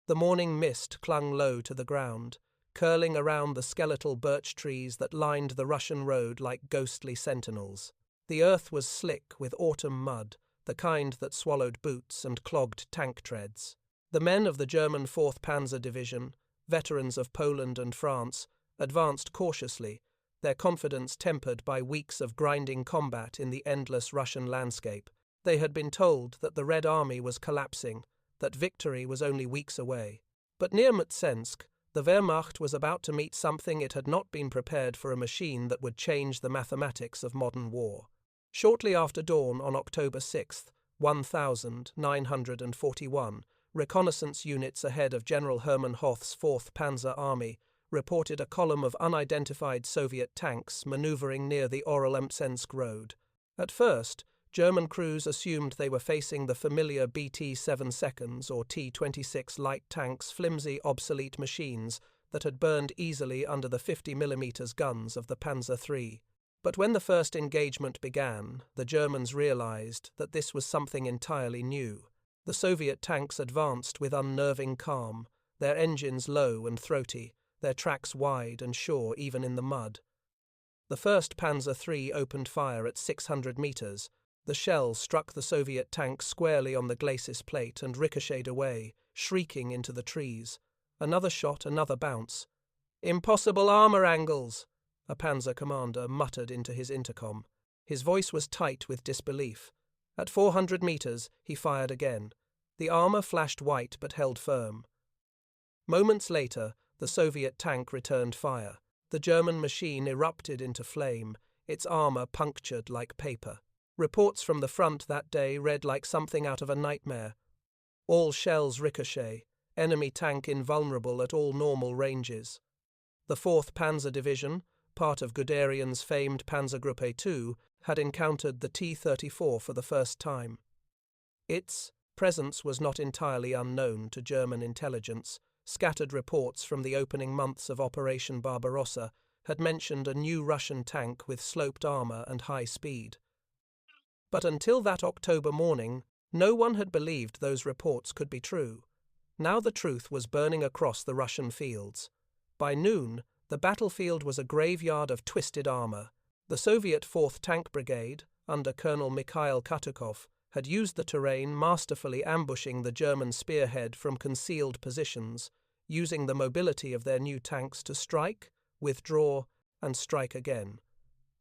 The morning mist clung low to the ground, curling around the skeletal birch trees that lined the Russian road like ghostly sentinels. The earth was slick with autumn mud, the kind that swallowed boots and clogged tank treads. The men of the German 4th Panzer Division, veterans of Poland and France, advanced cautiously, their confidence tempered by weeks of grinding combat in the endless Russian landscape. They had been told that the Red Army was collapsing, that victory was only weeks away. But near Mtsensk, the Wehrmacht was about to meet something it had not been prepared for, a machine that would change the mathematics of modern war. Shortly after dawn on October 6, 1941, reconnaissance units ahead of General Hermann Hoth's 4th Panzer Army reported a column of unidentified Soviet tanks maneuvering near the Oral-Mtsensk road. At first, German crews assumed they were facing the familiar BT-7 seconds or T-26 light tanks, flimsy, obsolete machines that had burned easily under the 50mm guns of the Panzer III. But when the first engagement began, the Germans realized that this was something entirely new. The Soviet tanks advanced with unnerving calm, their engines low and throaty, their tracks wide and sure even in the mud. The first Panzer III opened fire at 600 meters. The shell struck the Soviet tank squarely on the glacis plate and ricocheted away, shrieking into the trees. Another shot, another bounce. "Impossible armor angles," a panzer commander muttered into his intercom. His voice was tight with disbelief. At 400 meters, he fired again. The armor flashed white but held firm. Moments later, the Soviet tank returned fire. The German machine erupted into flame, its armor punctured like paper. Reports from the front that day read like something out of a nightmare. All shells ricochet, enemy tank invulnerable at all normal ranges. The 4th Panzer Division, part of Guderian's famed Panzergruppe II, had encountered the T-34 for the first time. Its presence was not entirely unknown to German intelligence. Scattered reports from the opening months of Operation Barbarossa had mentioned a new Russian tank with sloped armor and high speed. But until that October morning, no one had believed those reports could be true. Now the truth was burning across the Russian fields. By noon, the battlefield was a graveyard of twisted armor. The Soviet 4th Tank Brigade, under Colonel Mikhail Katukov, had used the terrain, masterfully ambushing the German spearhead from concealed positions, using the mobility of their new tanks to strike, withdraw, and strike again.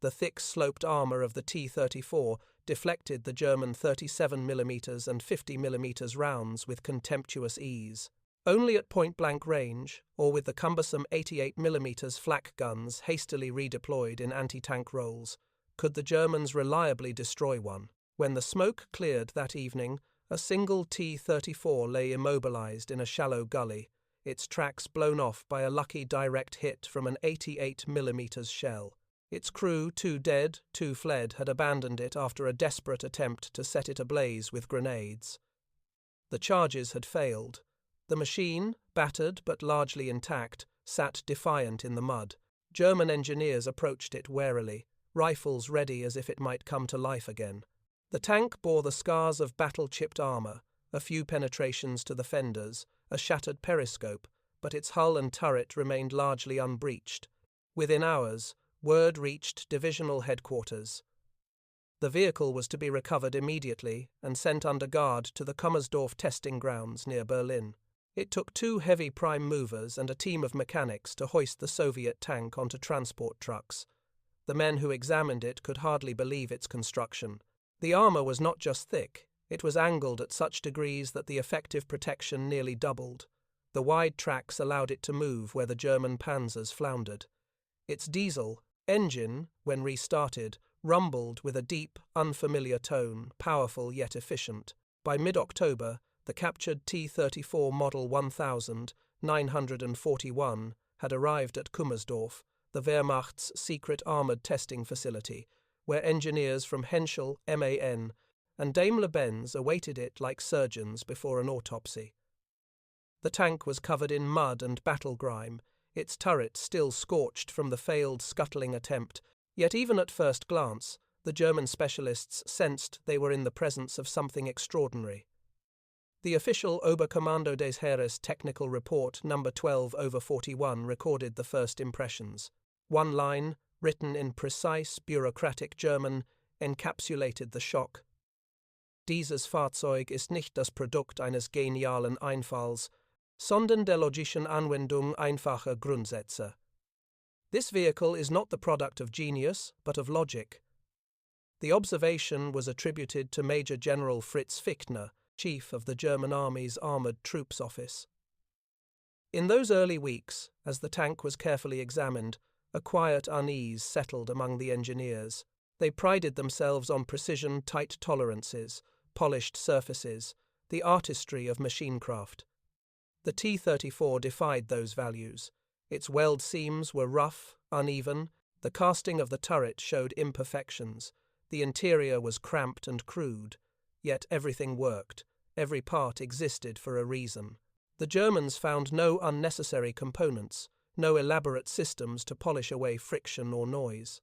The thick sloped armor of the T-34 deflected the German 37mm and 50mm rounds with contemptuous ease. Only at point-blank range, or with the cumbersome 88mm flak guns hastily redeployed in anti-tank roles, could the Germans reliably destroy one. When the smoke cleared that evening, a single T-34 lay immobilized in a shallow gully, its tracks blown off by a lucky direct hit from an 88mm shell. Its crew, 2 dead, 2 fled, had abandoned it after a desperate attempt to set it ablaze with grenades. The charges had failed. The machine, battered but largely intact, sat defiant in the mud. German engineers approached it warily, rifles ready as if it might come to life again. The tank bore the scars of battle-chipped armor, a few penetrations to the fenders, a shattered periscope, but its hull and turret remained largely unbreached. Within hours, word reached divisional headquarters. The vehicle was to be recovered immediately and sent under guard to the Kummersdorf testing grounds near Berlin. It took 2 heavy prime movers and a team of mechanics to hoist the Soviet tank onto transport trucks. The men who examined it could hardly believe its construction. The armor was not just thick, it was angled at such degrees that the effective protection nearly doubled. The wide tracks allowed it to move where the German panzers floundered. Its diesel engine, when restarted, rumbled with a deep, unfamiliar tone, powerful yet efficient. By mid-October, the captured T-34 Model 1941 had arrived at Kummersdorf, the Wehrmacht's secret armoured testing facility, where engineers from Henschel, MAN, and Daimler-Benz awaited it like surgeons before an autopsy. The tank was covered in mud and battle grime, its turret still scorched from the failed scuttling attempt, yet even at first glance, the German specialists sensed they were in the presence of something extraordinary. The official Oberkommando des Heeres technical report number 12/41 recorded the first impressions. One line, written in precise, bureaucratic German, encapsulated the shock. Dieses Fahrzeug ist nicht das Produkt eines genialen Einfalls, sondern der logischen Anwendung einfacher Grundsätze. This vehicle is not the product of genius, but of logic. The observation was attributed to Major General Fritz Fichtner, chief of the German Army's Armoured Troops Office. In those early weeks, as the tank was carefully examined, a quiet unease settled among the engineers. They prided themselves on precision, tight tolerances, polished surfaces, the artistry of machinecraft. The T-34 defied those values. Its weld seams were rough, uneven, the casting of the turret showed imperfections, the interior was cramped and crude, yet everything worked, every part existed for a reason. The Germans found no unnecessary components, no elaborate systems to polish away friction or noise.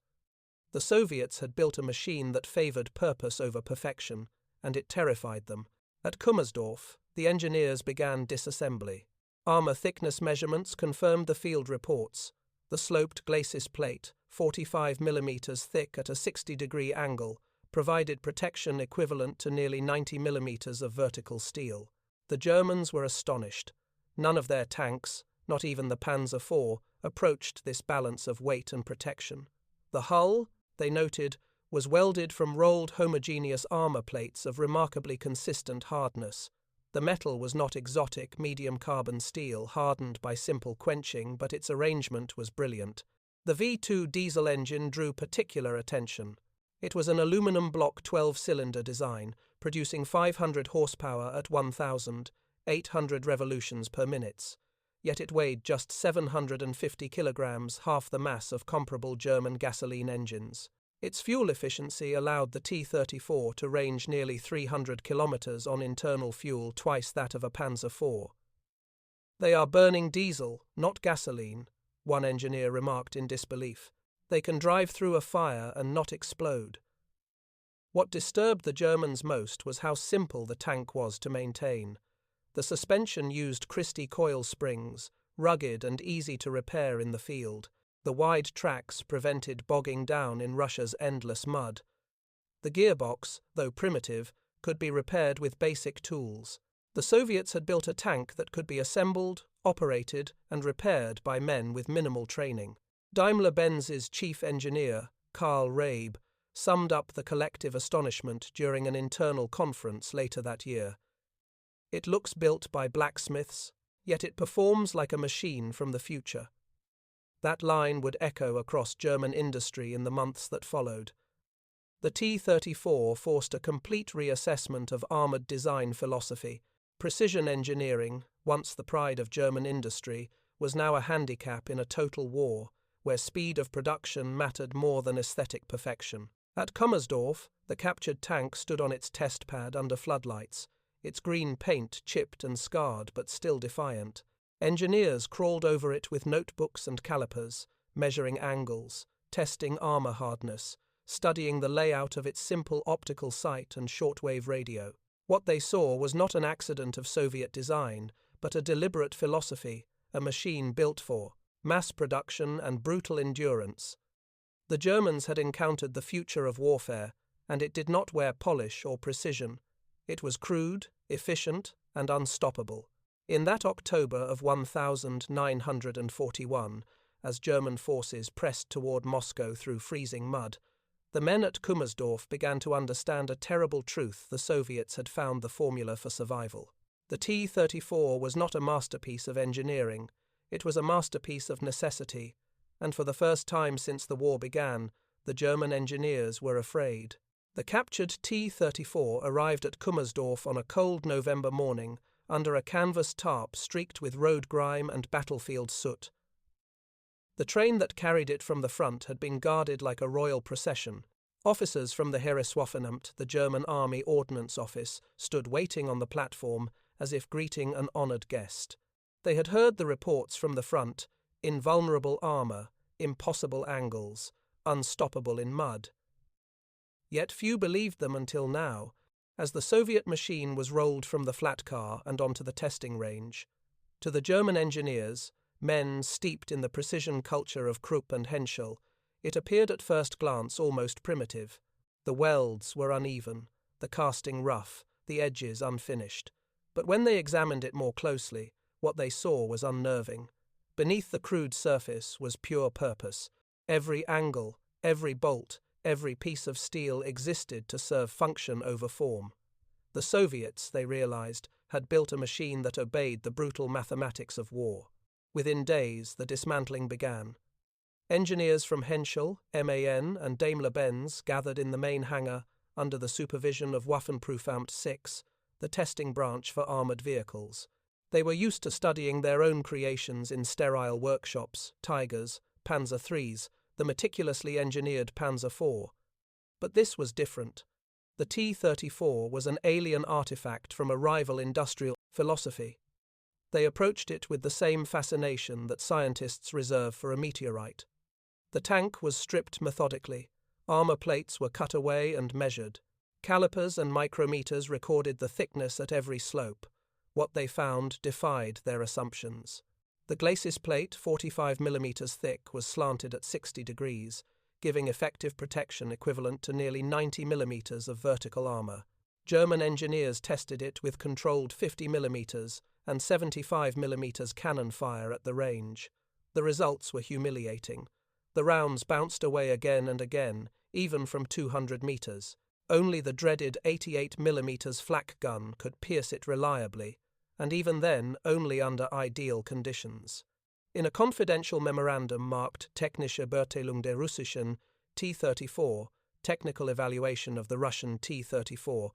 The Soviets had built a machine that favored purpose over perfection, and it terrified them. At Kummersdorf, the engineers began disassembly. Armor thickness measurements confirmed the field reports. The sloped glacis plate, 45 mm thick at a 60-degree angle, provided protection equivalent to nearly 90 mm of vertical steel. The Germans were astonished. None of their tanks, not even the Panzer IV, approached this balance of weight and protection. The hull, they noted, was welded from rolled homogeneous armor plates of remarkably consistent hardness. The metal was not exotic medium carbon steel hardened by simple quenching, but its arrangement was brilliant. The V2 diesel engine drew particular attention. It was an aluminum block 12-cylinder design, producing 500 horsepower at 1,800 revolutions per minute. Yet it weighed just 750 kilograms, half the mass of comparable German gasoline engines. Its fuel efficiency allowed the T-34 to range nearly 300 kilometers on internal fuel, twice that of a Panzer IV. "They are burning diesel, not gasoline," one engineer remarked in disbelief. "They can drive through a fire and not explode." What disturbed the Germans most was how simple the tank was to maintain. The suspension used Christie coil springs, rugged and easy to repair in the field. The wide tracks prevented bogging down in Russia's endless mud. The gearbox, though primitive, could be repaired with basic tools. The Soviets had built a tank that could be assembled, operated, and repaired by men with minimal training. Daimler-Benz's chief engineer, Karl Rabe, summed up the collective astonishment during an internal conference later that year. "It looks built by blacksmiths, yet it performs like a machine from the future." That line would echo across German industry in the months that followed. The T-34 forced a complete reassessment of armored design philosophy. Precision engineering, once the pride of German industry, was now a handicap in a total war, where speed of production mattered more than aesthetic perfection. At Kummersdorf, the captured tank stood on its test pad under floodlights, its green paint chipped and scarred but still defiant. Engineers crawled over it with notebooks and calipers, measuring angles, testing armor hardness, studying the layout of its simple optical sight and shortwave radio. What they saw was not an accident of Soviet design, but a deliberate philosophy, a machine built for mass production and brutal endurance. The Germans had encountered the future of warfare, and it did not wear polish or precision. It was crude, efficient, and unstoppable. In that October of 1941, as German forces pressed toward Moscow through freezing mud, the men at Kummersdorf began to understand a terrible truth: the Soviets had found the formula for survival. The T-34 was not a masterpiece of engineering, it was a masterpiece of necessity, and for the first time since the war began, the German engineers were afraid. The captured T-34 arrived at Kummersdorf on a cold November morning, under a canvas tarp streaked with road grime and battlefield soot. The train that carried it from the front had been guarded like a royal procession. Officers from the Heereswaffenamt, the German Army Ordnance Office, stood waiting on the platform as if greeting an honored guest. They had heard the reports from the front: invulnerable armor, impossible angles, unstoppable in mud. Yet few believed them until now. as the Soviet machine was rolled from the flat car and onto the testing range. To the German engineers, men steeped in the precision culture of Krupp and Henschel, it appeared at first glance almost primitive. The welds were uneven, the casting rough, the edges unfinished. But when they examined it more closely, what they saw was unnerving. Beneath the crude surface was pure purpose. Every angle, every bolt, every piece of steel existed to serve function over form. The Soviets, they realized, had built a machine that obeyed the brutal mathematics of war. Within days, the dismantling began. Engineers from Henschel, MAN, and Daimler-Benz gathered in the main hangar under the supervision of Waffenprüfamt 6, the testing branch for armoured vehicles. They were used to studying their own creations in sterile workshops, Tigers, Panzer IIIs, the meticulously engineered Panzer IV. But this was different. The T-34 was an alien artifact from a rival industrial philosophy. They approached it with the same fascination that scientists reserve for a meteorite. The tank was stripped methodically. Armor plates were cut away and measured. Calipers and micrometers recorded the thickness at every slope. What they found defied their assumptions. The glacis plate, 45 mm thick, was slanted at 60 degrees, giving effective protection equivalent to nearly 90 mm of vertical armor. German engineers tested it with controlled 50 mm and 75 mm cannon fire at the range. The results were humiliating. The rounds bounced away again and again, even from 200 meters. Only the dreaded 88 mm flak gun could pierce it reliably, and even then only under ideal conditions. In a confidential memorandum marked Technische Beurteilung der russischen T-34, technical evaluation of the Russian T-34,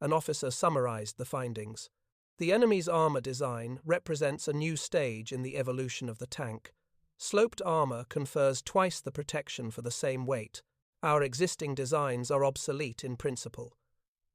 an officer summarized the findings. The enemy's armor design represents a new stage in the evolution of the tank. Sloped armor confers twice the protection for the same weight. Our existing designs are obsolete in principle.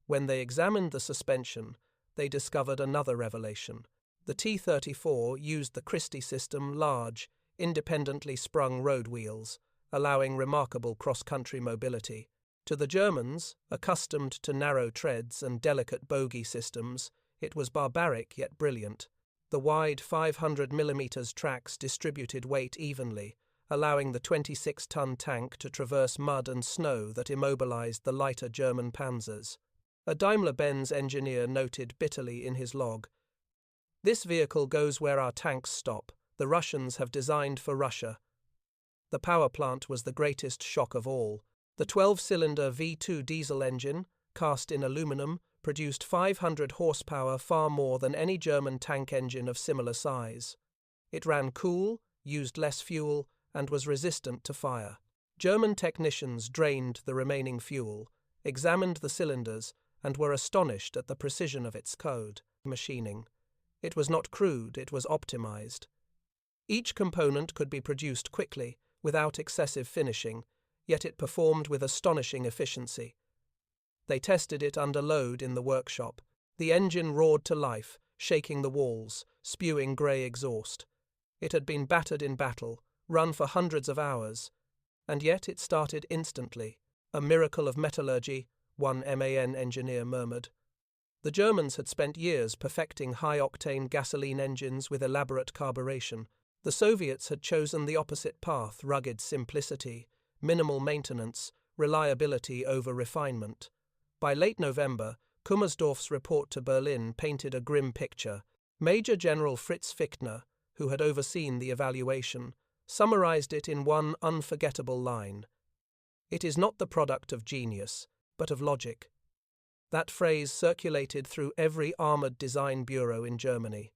When they examined the suspension, they discovered another revelation. The T-34 used the Christie system large, independently sprung road wheels, allowing remarkable cross-country mobility. To the Germans, accustomed to narrow treads and delicate bogie systems, it was barbaric yet brilliant. The wide 500 mm tracks distributed weight evenly, allowing the 26-ton tank to traverse mud and snow that immobilized the lighter German panzers. A Daimler-Benz engineer noted bitterly in his log, "This vehicle goes where our tanks stop. The Russians have designed for Russia." The power plant was the greatest shock of all. The 12-cylinder V2 diesel engine, cast in aluminum, produced 500 horsepower, far more than any German tank engine of similar size. It ran cool, used less fuel, and was resistant to fire. German technicians drained the remaining fuel, examined the cylinders, and were astonished at the precision of its code machining. It was not crude, it was optimized. Each component could be produced quickly, without excessive finishing, yet it performed with astonishing efficiency. They tested it under load in the workshop. The engine roared to life, shaking the walls, spewing grey exhaust. It had been battered in battle, run for hundreds of hours, and yet it started instantly. A miracle of metallurgy, one MAN engineer murmured. The Germans had spent years perfecting high-octane gasoline engines with elaborate carburation. The Soviets had chosen the opposite path: rugged simplicity, minimal maintenance, reliability over refinement. By late November, Kummersdorf's report to Berlin painted a grim picture. Major General Fichtner, who had overseen the evaluation, summarized it in one unforgettable line: "It is not the product of genius, but of logic." That phrase circulated through every armored design bureau in Germany.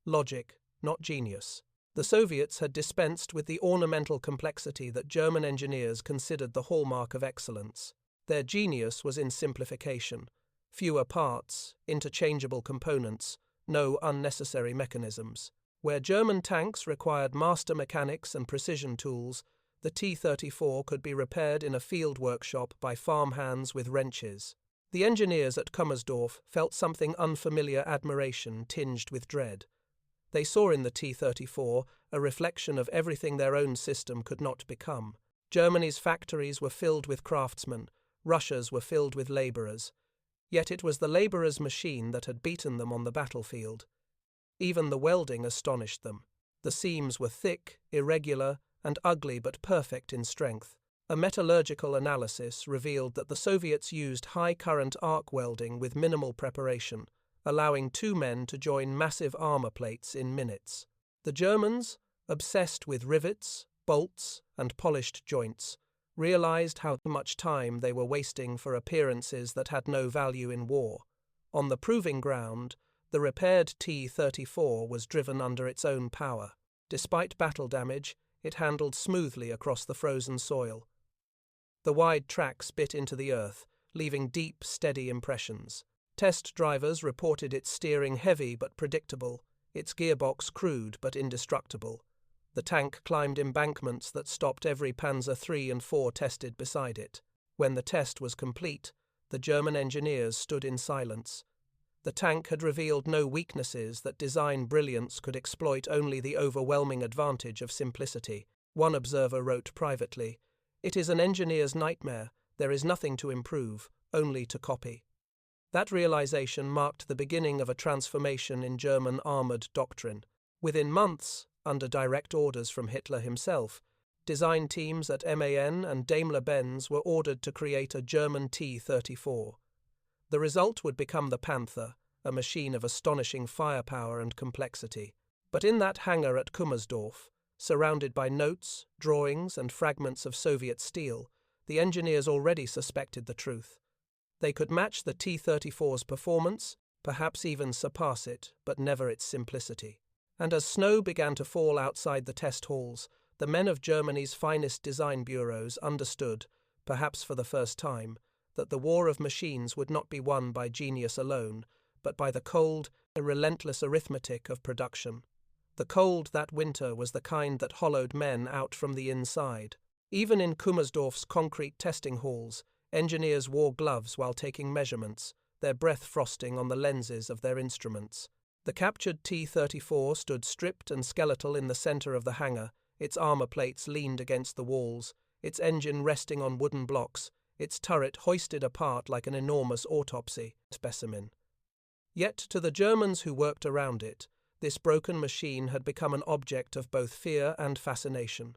Logic, not genius. The Soviets had dispensed with the ornamental complexity that German engineers considered the hallmark of excellence. Their genius was in simplification: fewer parts, interchangeable components, no unnecessary mechanisms. Where German tanks required master mechanics and precision tools, the T-34 could be repaired in a field workshop by farmhands with wrenches. The engineers at Kummersdorf felt something unfamiliar admiration tinged with dread. They saw in the T-34 a reflection of everything their own system could not become. Germany's factories were filled with craftsmen, Russia's were filled with laborers. Yet it was the laborers' machine that had beaten them on the battlefield. Even the welding astonished them. The seams were thick, irregular, and ugly but perfect in strength. A metallurgical analysis revealed that the Soviets used high-current arc welding with minimal preparation, allowing two men to join massive armor plates in minutes. The Germans, obsessed with rivets, bolts, and polished joints, realized how much time they were wasting for appearances that had no value in war. On the proving ground, the repaired T-34 was driven under its own power. Despite battle damage, it handled smoothly across the frozen soil. The wide tracks bit into the earth, leaving deep, steady impressions. Test drivers reported its steering heavy but predictable, its gearbox crude but indestructible. The tank climbed embankments that stopped every Panzer III and IV tested beside it. When the test was complete, the German engineers stood in silence. The tank had revealed no weaknesses that design brilliance could exploit, only the overwhelming advantage of simplicity. One observer wrote privately, "It is an engineer's nightmare. There is nothing to improve, only to copy." That realization marked the beginning of a transformation in German armored doctrine. Within months, under direct orders from Hitler himself, design teams at MAN and Daimler-Benz were ordered to create a German T-34. The result would become the Panther, a machine of astonishing firepower and complexity. But in that hangar at Kummersdorf, surrounded by notes, drawings, and fragments of Soviet steel, the engineers already suspected the truth. They could match the T-34's performance, perhaps even surpass it, but never its simplicity. And as snow began to fall outside the test halls, the men of Germany's finest design bureaus understood, perhaps for the first time, that the war of machines would not be won by genius alone, but by the cold, relentless arithmetic of production. The cold that winter was the kind that hollowed men out from the inside. Even in Kummersdorf's concrete testing halls, engineers wore gloves while taking measurements, their breath frosting on the lenses of their instruments. The captured T-34 stood stripped and skeletal in the center of the hangar, its armor plates leaned against the walls, its engine resting on wooden blocks, its turret hoisted apart like an enormous autopsy specimen. Yet to the Germans who worked around it, this broken machine had become an object of both fear and fascination.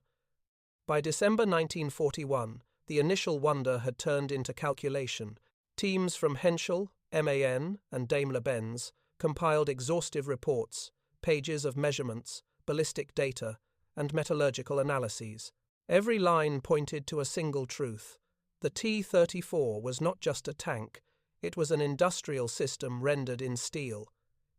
By December 1941, the initial wonder had turned into calculation. Teams from Henschel, MAN, and Daimler-Benz compiled exhaustive reports, pages of measurements, ballistic data, and metallurgical analyses. Every line pointed to a single truth. The T-34 was not just a tank, it was an industrial system rendered in steel.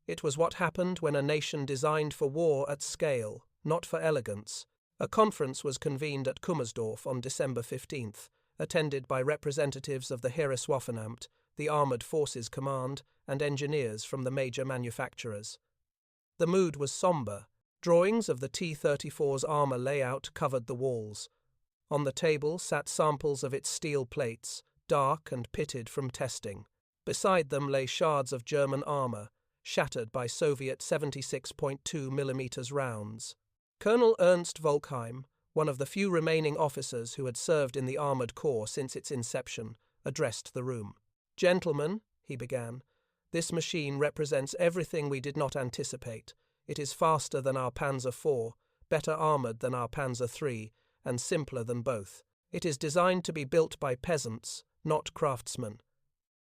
It was what happened when a nation designed for war at scale, not for elegance. A conference was convened at Kummersdorf on December 15th, attended by representatives of the Heereswaffenamt, the Armored Forces Command, and engineers from the major manufacturers. The mood was somber. Drawings of the T-34's armor layout covered the walls. On the table sat samples of its steel plates, dark and pitted from testing. Beside them lay shards of German armor, shattered by Soviet 76.2 mm rounds. Colonel Ernst Volkheim, one of the few remaining officers who had served in the Armored Corps since its inception, addressed the room. "Gentlemen," he began, "this machine represents everything we did not anticipate. It is faster than our Panzer IV, better armored than our Panzer III, and simpler than both. It is designed to be built by peasants, not craftsmen."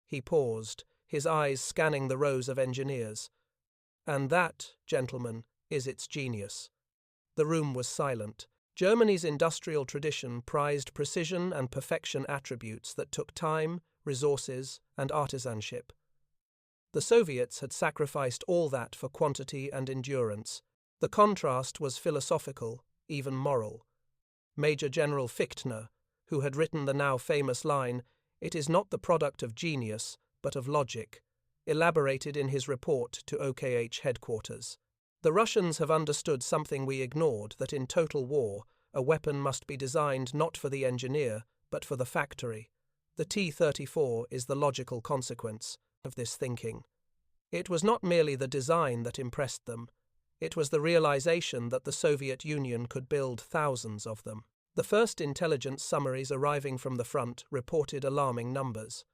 He paused, his eyes scanning the rows of engineers. "And that, gentlemen, is its genius." The room was silent. Germany's industrial tradition prized precision and perfection attributes that took time, resources, and artisanship. The Soviets had sacrificed all that for quantity and endurance. The contrast was philosophical, even moral. Major General Fichtner, who had written the now famous line, "It is not the product of genius, but of logic," elaborated in his report to OKH headquarters. "The Russians have understood something we ignored, that in total war, a weapon must be designed not for the engineer, but for the factory. The T-34 is the logical consequence of this thinking." It was not merely the design that impressed them. It was the realization that the Soviet Union could build thousands of them. The first intelligence summaries arriving from the front reported alarming numbers.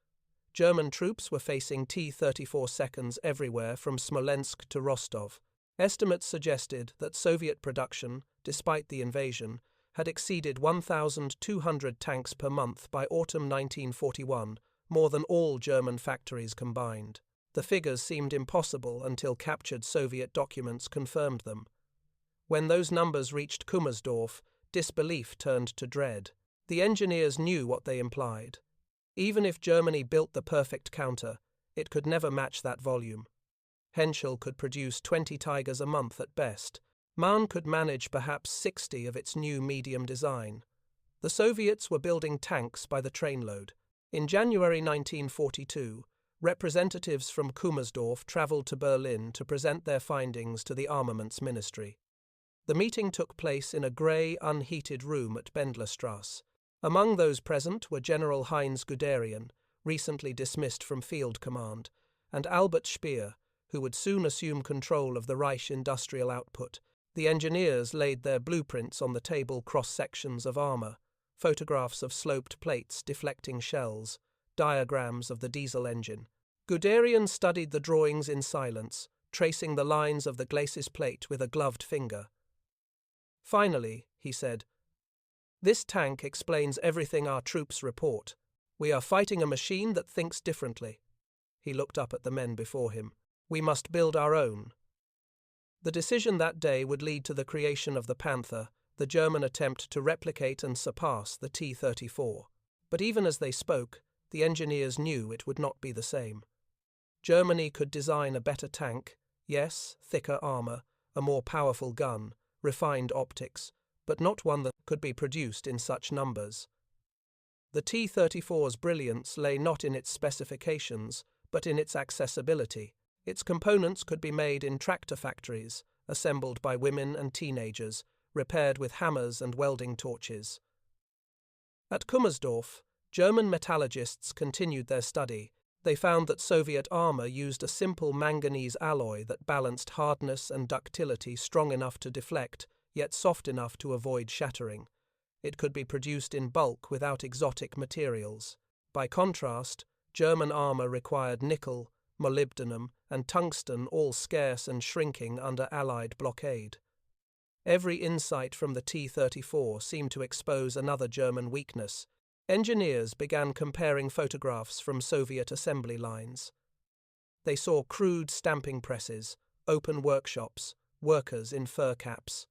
German troops were facing T-34 seconds everywhere from Smolensk to Rostov. Estimates suggested that Soviet production, despite the invasion, had exceeded 1,200 tanks per month by autumn 1941, more than all German factories combined. The figures seemed impossible until captured Soviet documents confirmed them. When those numbers reached Kummersdorf, disbelief turned to dread. The engineers knew what they implied. Even if Germany built the perfect counter, it could never match that volume. Henschel could produce 20 Tigers a month at best. Mahn could manage perhaps 60 of its new medium design. The Soviets were building tanks by the trainload. In January 1942, representatives from Kummersdorf travelled to Berlin to present their findings to the Armaments Ministry. The meeting took place in a grey, unheated room at Bendlerstrasse. Among those present were General Heinz Guderian, recently dismissed from field command, and Albert Speer, who would soon assume control of the Reich industrial output. The engineers laid their blueprints on the table, cross-sections of armour, photographs of sloped plates deflecting shells, diagrams of the diesel engine. Guderian studied the drawings in silence, tracing the lines of the glacis plate with a gloved finger. Finally, he said, "This tank explains everything our troops report. We are fighting a machine that thinks differently." He looked up at the men before him. "We must build our own." The decision that day would lead to the creation of the Panther, the German attempt to replicate and surpass the T-34. But even as they spoke, the engineers knew it would not be the same. Germany could design a better tank, yes, thicker armour, a more powerful gun, refined optics, but not one that could be produced in such numbers. The T-34's brilliance lay not in its specifications, but in its accessibility. Its components could be made in tractor factories, assembled by women and teenagers, repaired with hammers and welding torches. At Kummersdorf, German metallurgists continued their study. They found that Soviet armour used a simple manganese alloy that balanced hardness and ductility strong enough to deflect, yet soft enough to avoid shattering. It could be produced in bulk without exotic materials. By contrast, German armour required nickel, molybdenum, and tungsten, all scarce and shrinking under Allied blockade. Every insight from the T-34 seemed to expose another German weakness. Engineers began comparing photographs from Soviet assembly lines. They saw crude stamping presses, open workshops, workers in fur caps.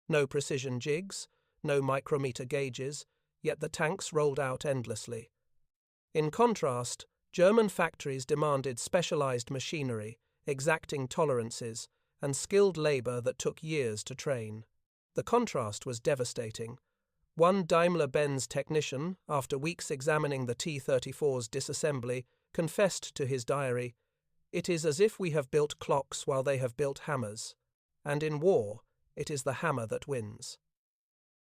No precision jigs, no micrometer gauges, yet the tanks rolled out endlessly. In contrast, German factories demanded specialized machinery, exacting tolerances, and skilled labor that took years to train. The contrast was devastating. One Daimler-Benz technician, after weeks examining the T-34's disassembly, confessed to his diary, "It is as if we have built clocks while they have built hammers. And in war, it is the hammer that wins."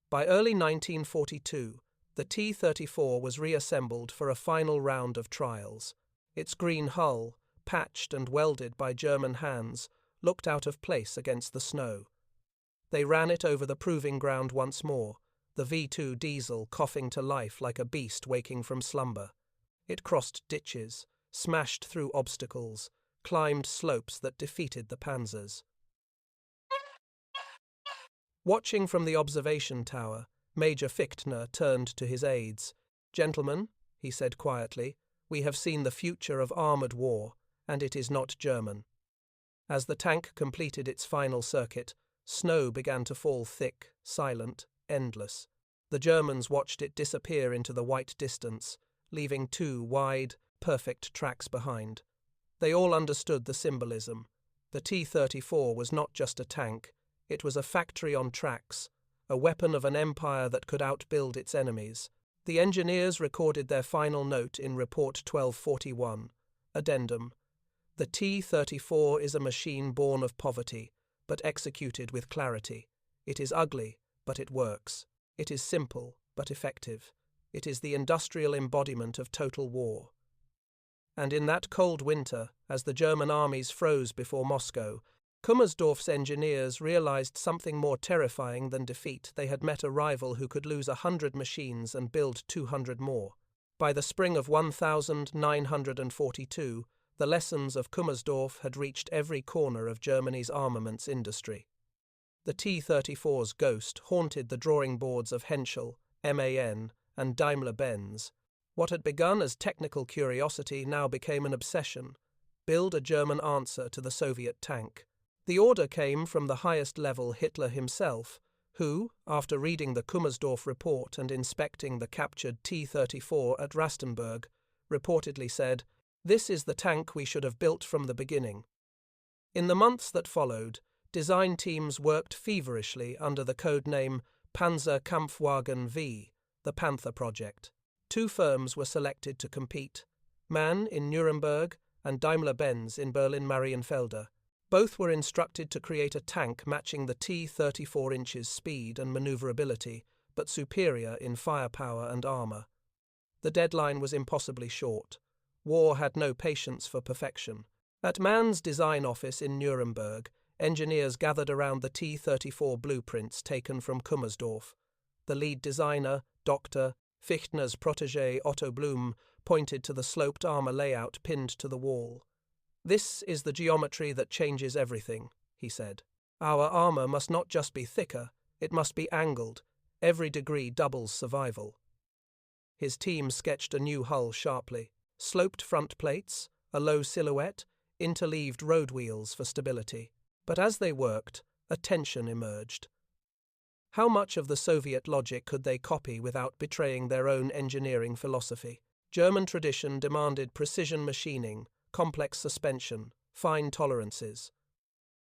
By early 1942, the T-34 was reassembled for a final round of trials. Its green hull, patched and welded by German hands, looked out of place against the snow. They ran it over the proving ground once more, the V2 diesel coughing to life like a beast waking from slumber. It crossed ditches, smashed through obstacles, climbed slopes that defeated the panzers. Watching from the observation tower, Major Fichtner turned to his aides. "Gentlemen," he said quietly, "we have seen the future of armoured war, and it is not German." As the tank completed its final circuit, snow began to fall thick, silent, endless. The Germans watched it disappear into the white distance, leaving two wide, perfect tracks behind. They all understood the symbolism. The T-34 was not just a tank, it was a factory on tracks, a weapon of an empire that could outbuild its enemies. The engineers recorded their final note in Report 1241. Addendum. The T-34 is a machine born of poverty, but executed with clarity. It is ugly, but it works. It is simple, but effective. It is the industrial embodiment of total war. And in that cold winter, as the German armies froze before Moscow, Kummersdorf's engineers realized something more terrifying than defeat. They had met a rival who could lose 100 machines and build 200 more. By the spring of 1942, the lessons of Kummersdorf had reached every corner of Germany's armaments industry. The T-34's ghost haunted the drawing boards of Henschel, MAN, and Daimler-Benz. What had begun as technical curiosity now became an obsession: build a German answer to the Soviet tank. The order came from the highest level Hitler himself, who, after reading the Kummersdorf report and inspecting the captured T-34 at Rastenburg, reportedly said, "This is the tank we should have built from the beginning." In the months that followed, design teams worked feverishly under the code name Panzer Kampfwagen V, the Panther Project. 2 firms were selected to compete, MAN in Nuremberg and Daimler-Benz in Berlin-Marienfelde. Both were instructed to create a tank matching the T-34 inches speed and maneuverability, but superior in firepower and armor. The deadline was impossibly short. War had no patience for perfection. At MAN's design office in Nuremberg, engineers gathered around the T-34 blueprints taken from Kummersdorf. The lead designer, Dr. Fichtner's protégé Otto Blum, pointed to the sloped armor layout pinned to the wall. "This is the geometry that changes everything," he said. "Our armor must not just be thicker, it must be angled. Every degree doubles survival." His team sketched a new hull sharply. Sloped front plates, a low silhouette, interleaved road wheels for stability. But as they worked, a tension emerged. How much of the Soviet logic could they copy without betraying their own engineering philosophy? German tradition demanded precision machining, complex suspension, fine tolerances.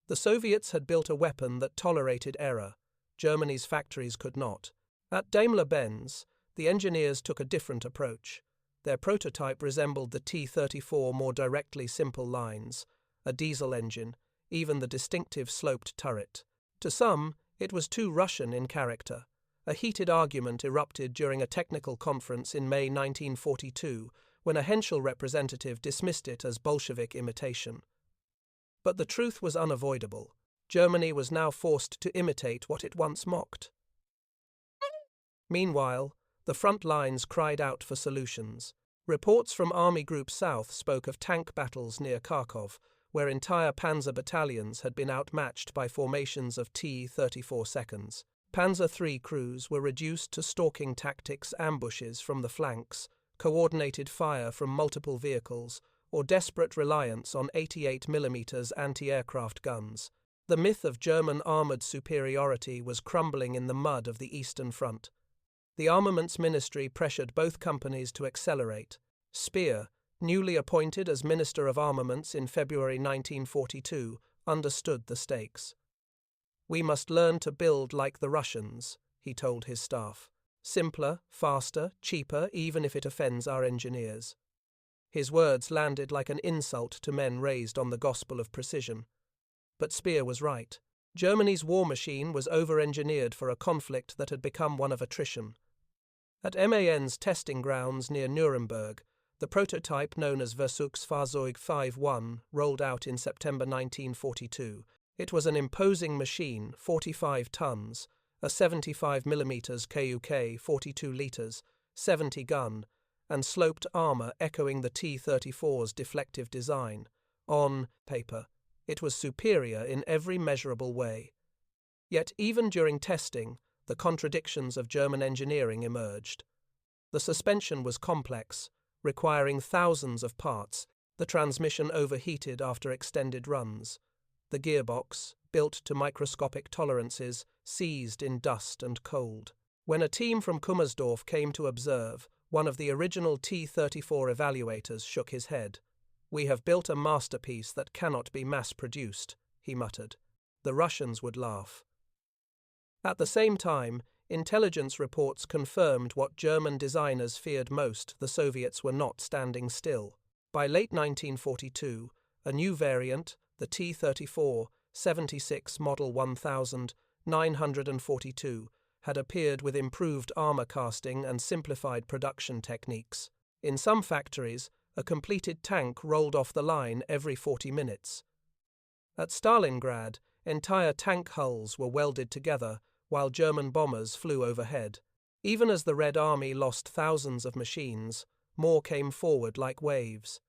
The Soviets had built a weapon that tolerated error. Germany's factories could not. At Daimler-Benz, the engineers took a different approach. Their prototype resembled the T-34 more directly: simple lines, a diesel engine, even the distinctive sloped turret. To some, it was too Russian in character. A heated argument erupted during a technical conference in May 1942, when a Henschel representative dismissed it as Bolshevik imitation. But the truth was unavoidable. Germany was now forced to imitate what it once mocked. Meanwhile, the front lines cried out for solutions. Reports from Army Group South spoke of tank battles near Kharkov, where entire panzer battalions had been outmatched by formations of T-34 seconds. Panzer III crews were reduced to stalking tactics, ambushes from the flanks, coordinated fire from multiple vehicles, or desperate reliance on 88mm anti-aircraft guns. The myth of German armoured superiority was crumbling in the mud of the Eastern Front. The Armaments Ministry pressured both companies to accelerate. Speer, newly appointed as Minister of Armaments in February 1942, understood the stakes. "We must learn to build like the Russians," he told his staff. "Simpler, faster, cheaper, even if it offends our engineers." His words landed like an insult to men raised on the gospel of precision. But Speer was right. Germany's war machine was over-engineered for a conflict that had become one of attrition. At MAN's testing grounds near Nuremberg, the prototype known as Versuchsfahrzeug 5-1 rolled out in September 1942. It was an imposing machine, 45 tons, a 75mm KUK 42 litres, 70 gun, and sloped armour echoing the T-34's deflective design. On paper, it was superior in every measurable way. Yet even during testing, the contradictions of German engineering emerged. The suspension was complex, requiring thousands of parts. The transmission overheated after extended runs. The gearbox, built to microscopic tolerances, seized in dust and cold. When a team from Kummersdorf came to observe, one of the original T-34 evaluators shook his head. "We have built a masterpiece that cannot be mass-produced," he muttered. The Russians would laugh. At the same time, intelligence reports confirmed what German designers feared most: the Soviets were not standing still. By late 1942, a new variant, the T-34, 76 Model 1942, had appeared with improved armor casting and simplified production techniques. In some factories, a completed tank rolled off the line every 40 minutes. At Stalingrad, entire tank hulls were welded together while German bombers flew overhead. Even as the Red Army lost thousands of machines, more came forward like waves.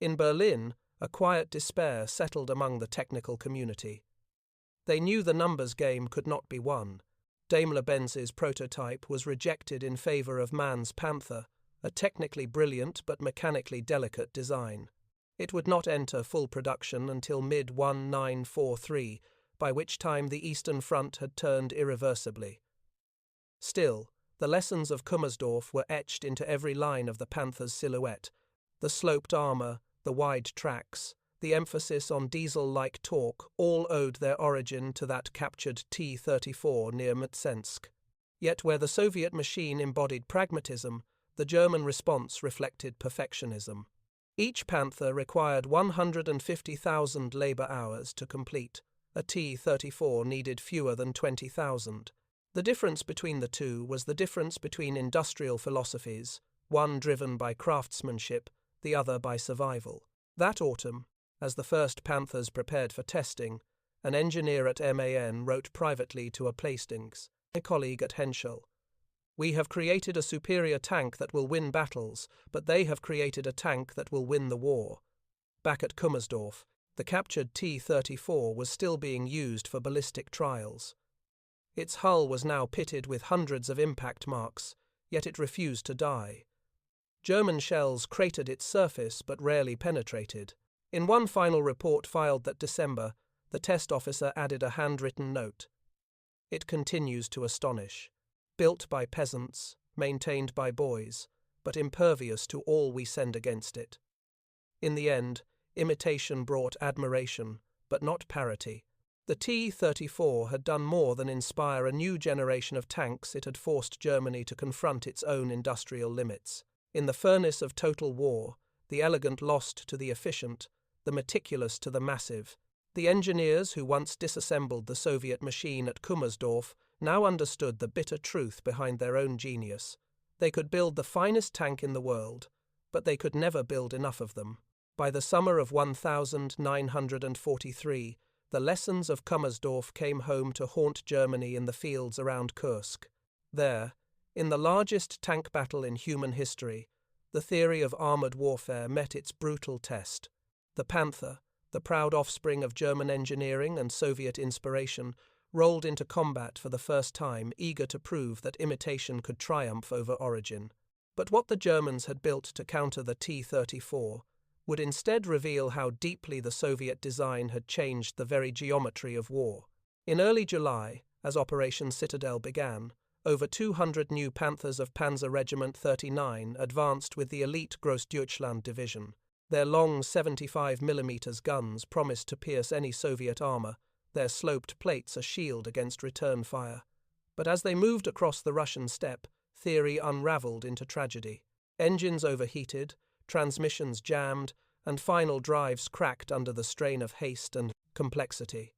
In Berlin, a quiet despair settled among the technical community. They knew the numbers game could not be won. Daimler-Benz's prototype was rejected in favor of Mann's Panther, a technically brilliant but mechanically delicate design. It would not enter full production until mid-1943, by which time the Eastern Front had turned irreversibly. Still, the lessons of Kummersdorf were etched into every line of the Panther's silhouette: the sloped armor, the wide tracks, the emphasis on diesel-like torque, all owed their origin to that captured T-34 near Mtsensk. Yet where the Soviet machine embodied pragmatism, the German response reflected perfectionism. Each Panther required 150,000 labor hours to complete. A T-34 needed fewer than 20,000. The difference between the two was the difference between industrial philosophies, one driven by craftsmanship, the other by survival. That autumn, as the first Panthers prepared for testing, an engineer at MAN wrote privately to a Plastings, a colleague at Henschel, "We have created a superior tank that will win battles, but they have created a tank that will win the war." Back at Kummersdorf, the captured T-34 was still being used for ballistic trials. Its hull was now pitted with hundreds of impact marks, yet it refused to die. German shells cratered its surface but rarely penetrated. In one final report filed that December, the test officer added a handwritten note. "It continues to astonish. Built by peasants, maintained by boys, but impervious to all we send against it." In the end, imitation brought admiration, but not parity. The T-34 had done more than inspire a new generation of tanks. It had forced Germany to confront its own industrial limits. In the furnace of total war, the elegant lost to the efficient, the meticulous to the massive. The engineers who once disassembled the Soviet machine at Kummersdorf now understood the bitter truth behind their own genius. They could build the finest tank in the world, but they could never build enough of them. By the summer of 1943, the lessons of Kummersdorf came home to haunt Germany in the fields around Kursk. There, in the largest tank battle in human history, the theory of armored warfare met its brutal test. The Panther, the proud offspring of German engineering and Soviet inspiration, rolled into combat for the first time, eager to prove that imitation could triumph over origin. But what the Germans had built to counter the T-34 would instead reveal how deeply the Soviet design had changed the very geometry of war. In early July, as Operation Citadel began, over 200 new Panthers of Panzer Regiment 39 advanced with the elite Großdeutschland Division. Their long 75mm guns promised to pierce any Soviet armor, their sloped plates a shield against return fire. But as they moved across the Russian steppe, theory unraveled into tragedy. Engines overheated, transmissions jammed, and final drives cracked under the strain of haste and complexity.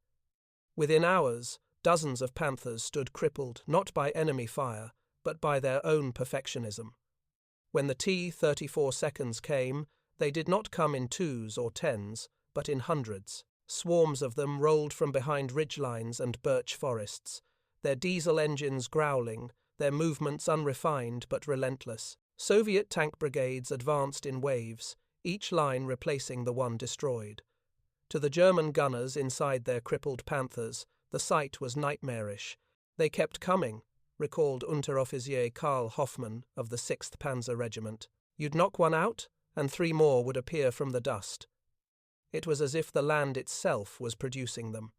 Within hours, dozens of Panthers stood crippled not by enemy fire, but by their own perfectionism. When the T-34 seconds came, they did not come in twos or tens, but in hundreds. Swarms of them rolled from behind ridgelines and birch forests, their diesel engines growling, their movements unrefined but relentless. Soviet tank brigades advanced in waves, each line replacing the one destroyed. To the German gunners inside their crippled Panthers, the sight was nightmarish. "They kept coming," recalled Unteroffizier Karl Hoffmann of the 6th Panzer Regiment. "You'd knock one out, and 3 more would appear from the dust." It was as if the land itself was producing them.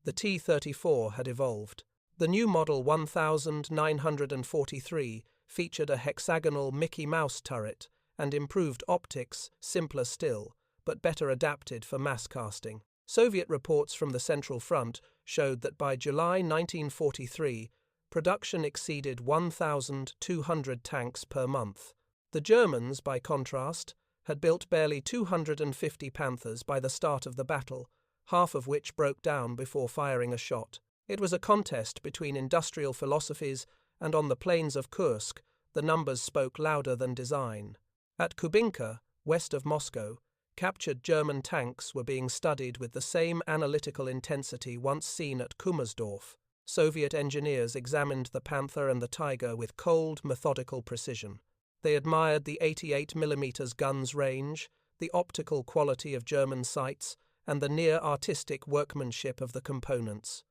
The T-34 had evolved. The new model 1943 featured a hexagonal Mickey Mouse turret and improved optics, simpler still, but better adapted for mass casting. Soviet reports from the Central Front showed that by July 1943, production exceeded 1,200 tanks per month. The Germans, by contrast, had built barely 250 Panthers by the start of the battle, half of which broke down before firing a shot. It was a contest between industrial philosophies, and on the plains of Kursk, the numbers spoke louder than design. At Kubinka, west of Moscow, captured German tanks were being studied with the same analytical intensity once seen at Kummersdorf. Soviet engineers examined the Panther and the Tiger with cold, methodical precision. They admired the 88mm guns range, the optical quality of German sights, and the near-artistic workmanship of the components.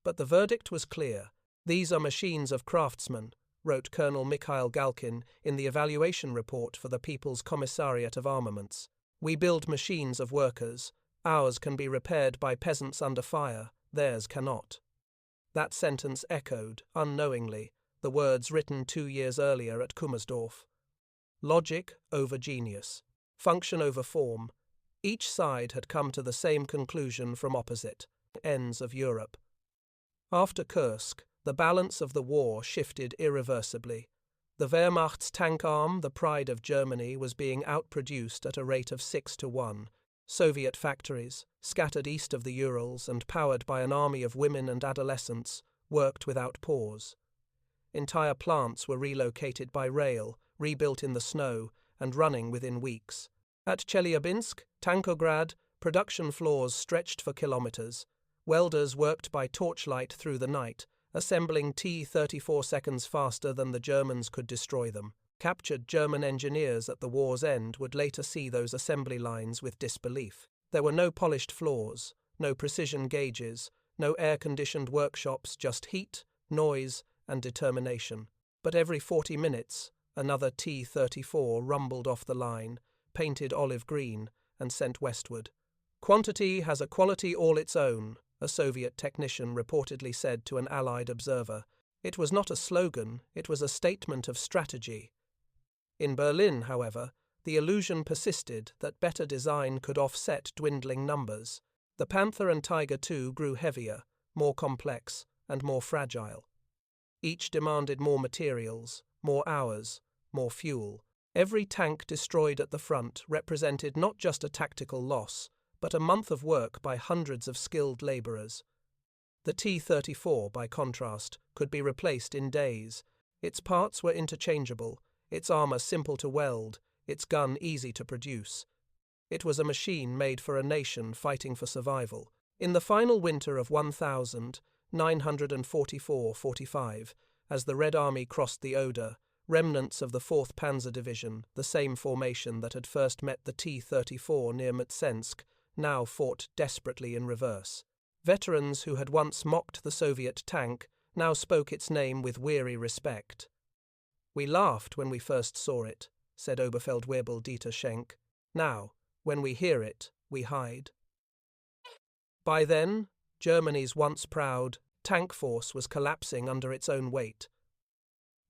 But the verdict was clear. "These are machines of craftsmen," wrote Colonel Mikhail Galkin in the evaluation report for the People's Commissariat of Armaments. "We build machines of workers. Ours can be repaired by peasants under fire, theirs cannot." That sentence echoed, unknowingly, the words written 2 years earlier at Kummersdorf. Logic over genius. Function over form. Each side had come to the same conclusion from opposite ends of Europe. After Kursk, the balance of the war shifted irreversibly. The Wehrmacht's tank arm, the pride of Germany, was being outproduced at a rate of 6-1. Soviet factories, scattered east of the Urals and powered by an army of women and adolescents, worked without pause. Entire plants were relocated by rail, rebuilt in the snow, and running within weeks. At Chelyabinsk, Tankograd, production floors stretched for kilometers. Welders worked by torchlight through the night, assembling T-34 seconds faster than the Germans could destroy them. Captured German engineers at the war's end would later see those assembly lines with disbelief. There were no polished floors, no precision gauges, no air-conditioned workshops, just heat, noise, and determination. But every 40 minutes, another T-34 rumbled off the line, painted olive green, and sent westward. "Quantity has a quality all its own," a Soviet technician reportedly said to an Allied observer. It was not a slogan, it was a statement of strategy. In Berlin, however, the illusion persisted that better design could offset dwindling numbers. The Panther and Tiger II grew heavier, more complex, and more fragile. Each demanded more materials, more hours, more fuel. Every tank destroyed at the front represented not just a tactical loss, but a month of work by hundreds of skilled laborers. The T-34, by contrast, could be replaced in days. Its parts were interchangeable, its armor simple to weld, its gun easy to produce. It was a machine made for a nation fighting for survival. In the final winter of 1944-45, as the Red Army crossed the Oder, remnants of the 4th Panzer Division, the same formation that had first met the T-34 near Mtsensk, now fought desperately in reverse. Veterans who had once mocked the Soviet tank now spoke its name with weary respect. "We laughed when we first saw it," said Oberfeldwebel Dieter Schenk. "Now, when we hear it, we hide." By then, Germany's once proud tank force was collapsing under its own weight.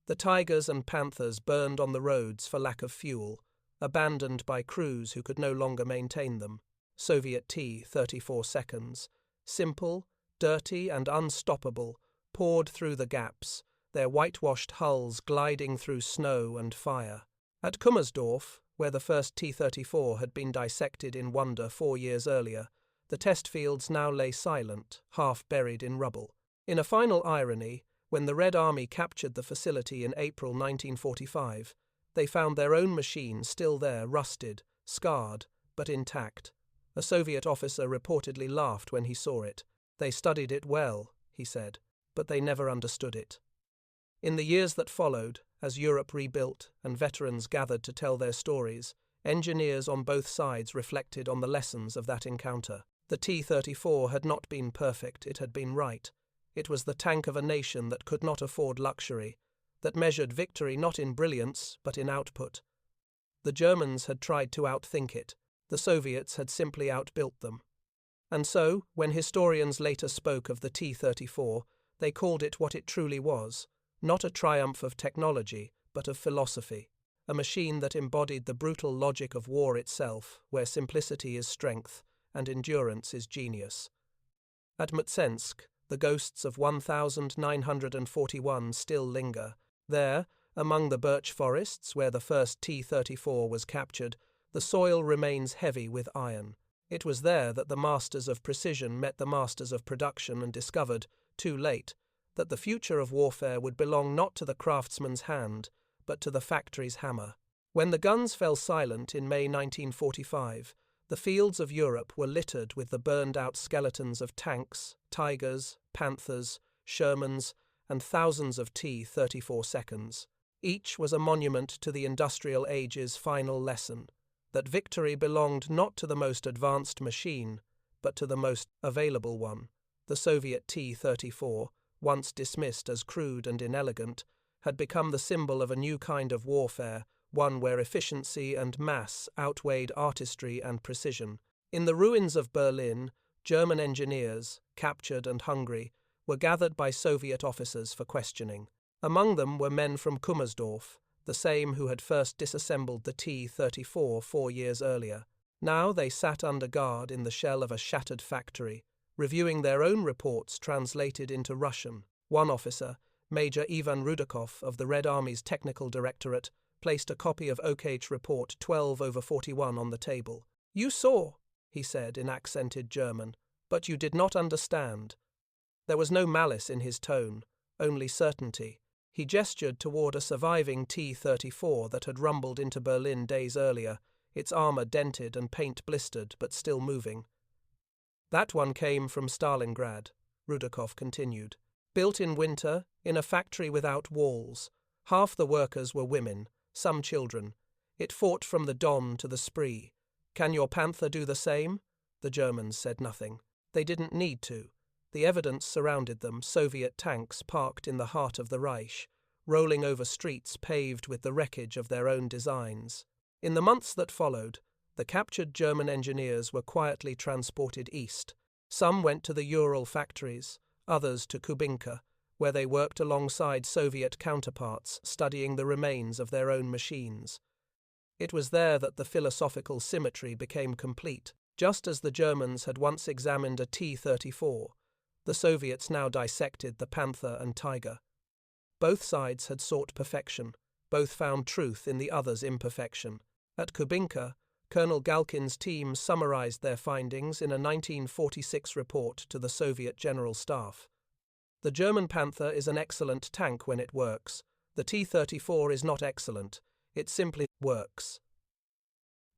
The Tigers and Panthers burned on the roads for lack of fuel, abandoned by crews who could no longer maintain them. Soviet T-34 seconds, simple, dirty, and unstoppable, poured through the gaps, their whitewashed hulls gliding through snow and fire. At Kummersdorf, where the first T-34 had been dissected in wonder 4 years earlier, the test fields now lay silent, half buried in rubble. In a final irony, when the Red Army captured the facility in April 1945, they found their own machine still there, rusted, scarred, but intact. A Soviet officer reportedly laughed when he saw it. "They studied it well," he said, "but they never understood it." In the years that followed, as Europe rebuilt and veterans gathered to tell their stories, engineers on both sides reflected on the lessons of that encounter. The T-34 had not been perfect, it had been right. It was the tank of a nation that could not afford luxury, that measured victory not in brilliance but in output. The Germans had tried to outthink it. The Soviets had simply outbuilt them. And so, when historians later spoke of the T-34, they called it what it truly was, not a triumph of technology, but of philosophy, a machine that embodied the brutal logic of war itself, where simplicity is strength and endurance is genius. At Mtsensk, the ghosts of 1941 still linger. There, among the birch forests where the first T-34 was captured, the soil remains heavy with iron. It was there that the masters of precision met the masters of production and discovered, too late, that the future of warfare would belong not to the craftsman's hand, but to the factory's hammer. When the guns fell silent in May 1945, the fields of Europe were littered with the burned-out skeletons of tanks, Tigers, Panthers, Shermans, and thousands of T-34 seconds. Each was a monument to the industrial age's final lesson, that victory belonged not to the most advanced machine, but to the most available one. The Soviet T-34, once dismissed as crude and inelegant, had become the symbol of a new kind of warfare, one where efficiency and mass outweighed artistry and precision. In the ruins of Berlin, German engineers, captured and hungry, were gathered by Soviet officers for questioning. Among them were men from Kummersdorf, the same who had first disassembled the T-34 4 years earlier. Now they sat under guard in the shell of a shattered factory, reviewing their own reports translated into Russian. One officer, Major Ivan Rudakov of the Red Army's Technical Directorate, placed a copy of OK's report 12/41 on the table. "You saw," he said in accented German, "but you did not understand." There was no malice in his tone, only certainty. He gestured toward a surviving T-34 that had rumbled into Berlin days earlier, its armor dented and paint blistered but still moving. "That one came from Stalingrad," Rudakov continued. "Built in winter, in a factory without walls. Half the workers were women, some children. It fought from the Don to the Spree. Can your Panther do the same?" The Germans said nothing. They didn't need to. The evidence surrounded them, Soviet tanks parked in the heart of the Reich, rolling over streets paved with the wreckage of their own designs. In the months that followed, the captured German engineers were quietly transported east. Some went to the Ural factories, others to Kubinka, where they worked alongside Soviet counterparts, studying the remains of their own machines. It was there that the philosophical symmetry became complete. Just as the Germans had once examined a T-34, the Soviets now dissected the Panther and Tiger. Both sides had sought perfection. Both found truth in the other's imperfection. At Kubinka, Colonel Galkin's team summarized their findings in a 1946 report to the Soviet General Staff. "The German Panther is an excellent tank when it works. The T-34 is not excellent. It simply works."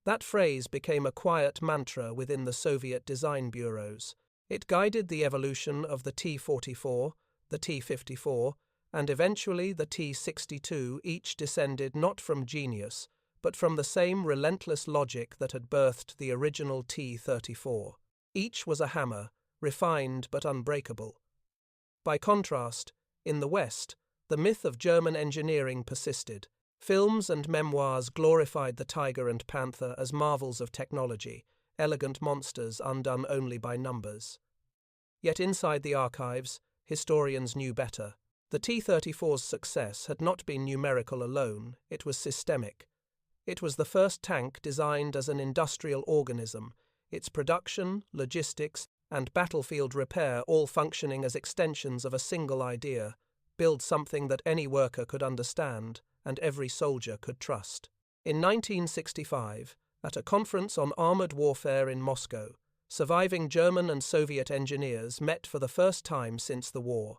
That phrase became a quiet mantra within the Soviet design bureaus. It guided the evolution of the T-44, the T-54, and eventually the T-62. Each descended not from genius, but from the same relentless logic that had birthed the original T-34. Each was a hammer, refined but unbreakable. By contrast, in the West, the myth of German engineering persisted. Films and memoirs glorified the Tiger and Panther as marvels of technology, elegant monsters undone only by numbers. Yet inside the archives, historians knew better. The T-34's success had not been numerical alone, it was systemic. It was the first tank designed as an industrial organism, its production, logistics, and battlefield repair all functioning as extensions of a single idea: build something that any worker could understand and every soldier could trust. In 1965, at a conference on armored warfare in Moscow, surviving German and Soviet engineers met for the first time since the war.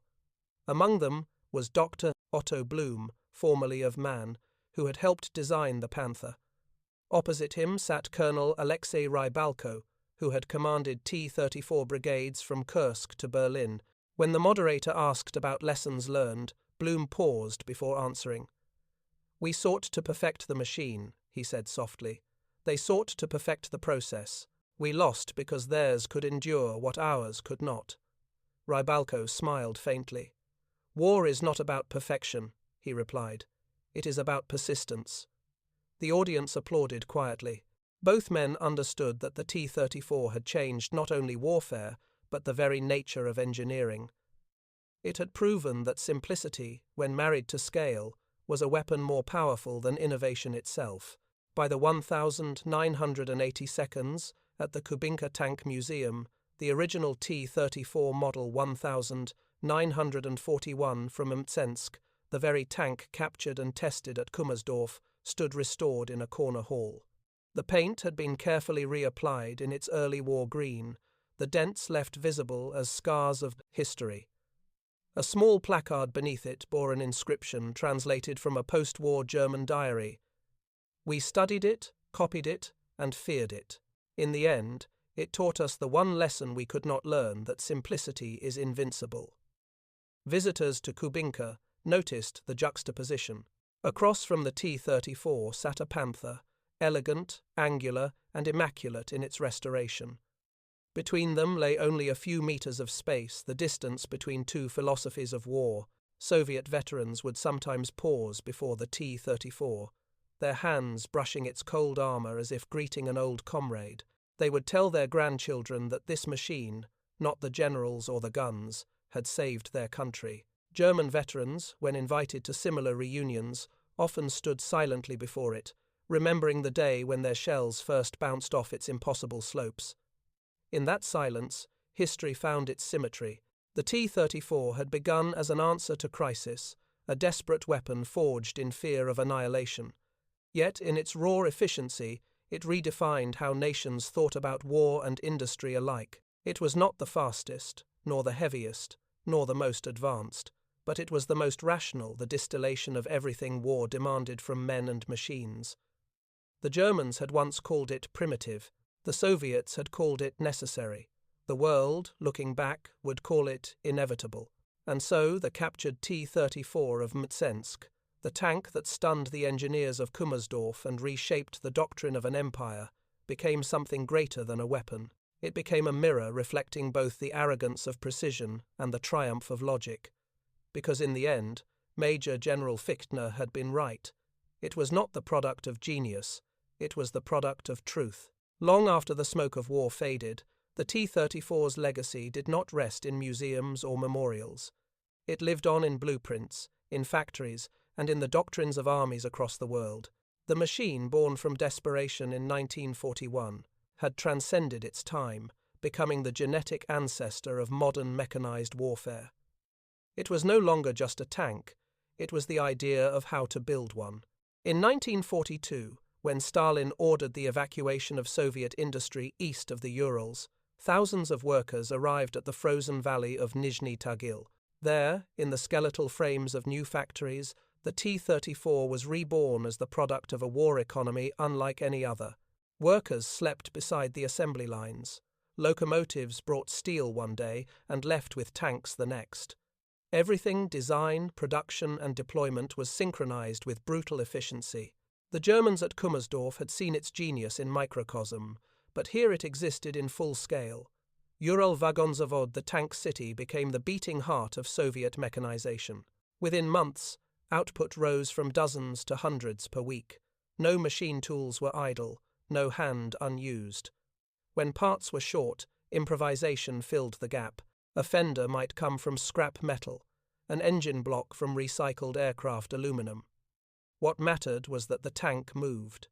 Among them was Dr. Otto Blum, formerly of MAN, who had helped design the Panther. Opposite him sat Colonel Alexei Rybalko, who had commanded T-34 brigades from Kursk to Berlin. When the moderator asked about lessons learned, Blum paused before answering. "We sought to perfect the machine," he said softly. "They sought to perfect the process. We lost because theirs could endure what ours could not." Rybalko smiled faintly. "War is not about perfection," he replied. "It is about persistence." The audience applauded quietly. Both men understood that the T-34 had changed not only warfare, but the very nature of engineering. It had proven that simplicity, when married to scale, was a weapon more powerful than innovation itself. By the 1980 seconds, at the Kubinka Tank Museum, the original T-34 model 1941 from Mtsensk, the very tank captured and tested at Kummersdorf, stood restored in a corner hall. The paint had been carefully reapplied in its early war green, the dents left visible as scars of history. A small placard beneath it bore an inscription translated from a post-war German diary. "We studied it, copied it, and feared it. In the end, it taught us the one lesson we could not learn, that simplicity is invincible." Visitors to Kubinka noticed the juxtaposition. Across from the T-34 sat a panther, elegant, angular, and immaculate in its restoration. Between them lay only a few meters of space, the distance between two philosophies of war. Soviet veterans would sometimes pause before the T-34, their hands brushing its cold armor as if greeting an old comrade. They would tell their grandchildren that this machine, not the generals or the guns, had saved their country. German veterans, when invited to similar reunions, often stood silently before it, remembering the day when their shells first bounced off its impossible slopes. In that silence, history found its symmetry. The T-34 had begun as an answer to crisis, a desperate weapon forged in fear of annihilation. Yet, in its raw efficiency, it redefined how nations thought about war and industry alike. It was not the fastest, nor the heaviest, nor the most advanced, but it was the most rational, the distillation of everything war demanded from men and machines. The Germans had once called it primitive. The Soviets had called it necessary. The world, looking back, would call it inevitable. And so the captured T-34 of Mtsensk, the tank that stunned the engineers of Kummersdorf and reshaped the doctrine of an empire, became something greater than a weapon. It became a mirror reflecting both the arrogance of precision and the triumph of logic. Because in the end, Major General Fichtner had been right. It was not the product of genius, it was the product of truth. Long after the smoke of war faded, the T-34's legacy did not rest in museums or memorials. It lived on in blueprints, in factories, and in the doctrines of armies across the world. The machine, born from desperation in 1941, had transcended its time, becoming the genetic ancestor of modern mechanized warfare. It was no longer just a tank, it was the idea of how to build one. In 1942, when Stalin ordered the evacuation of Soviet industry east of the Urals, thousands of workers arrived at the frozen valley of Nizhny Tagil. There, in the skeletal frames of new factories, the T-34 was reborn as the product of a war economy unlike any other. Workers slept beside the assembly lines. Locomotives brought steel one day and left with tanks the next. Everything, design, production, and deployment, was synchronized with brutal efficiency. The Germans at Kummersdorf had seen its genius in microcosm, but here it existed in full scale. Ural Vagonzavod, the tank city, became the beating heart of Soviet mechanization. Within months, output rose from dozens to hundreds per week. No machine tools were idle, no hand unused. When parts were short, improvisation filled the gap. A fender might come from scrap metal, an engine block from recycled aircraft aluminum. What mattered was that the tank moved.